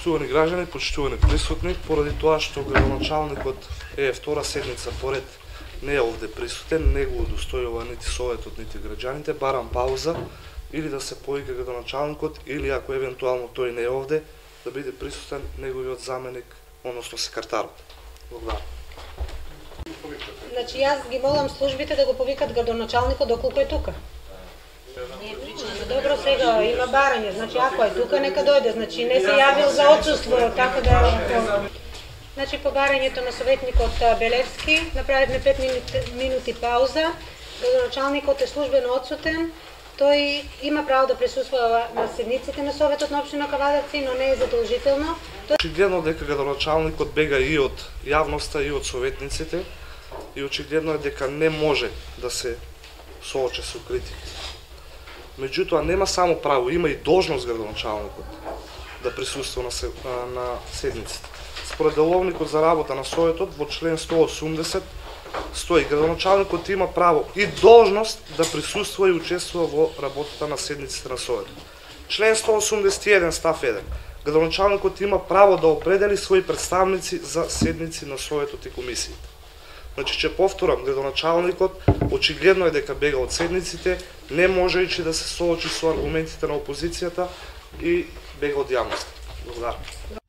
Почитувани граѓани, почитувани присутни, поради тоа што градоначалникот втора седница поред не е овде присутен, не го удостојува нити советот, нити граѓаните, барам пауза или да се поига градоначалникот, или ако евентуално тој не е овде, да биде присутен неговиот заменик, односно секретарот. Благодарам. Значи јас ги молам службите да го повикат градоначалникот доколку е тука. Добро, сега има барање, значи ако е тука нека дојде, значи не се јавил за отсуство, така да... Значи по барањето на советникот Белевски направивме 5 минути пауза, градоначалникот е службено отсутен, тој има право да присуствува на седниците на Советот на општина Кавадаци, но не е задолжително. Очигледно дека градоначалникот бега и од јавноста и од советниците, и очигледно е дека не може да се соочи со критики. Меѓутоа нема само право, има и должност градоначалникот да присуства на седниците. Според деловникот за работа на Советот во член 180 стои градоначалникот има право и должност да присуства и учествува во работата на седниците на Советот. Член 181 став 1. Градоначалникот има право да определи своји представници за седници на Советот и комисиите. Значи, че повторам, градоначалникот очигледно е дека бега од седниците, не можејќи да се соочи со аргументите на опозицијата и бега од јавноста. Благодарам.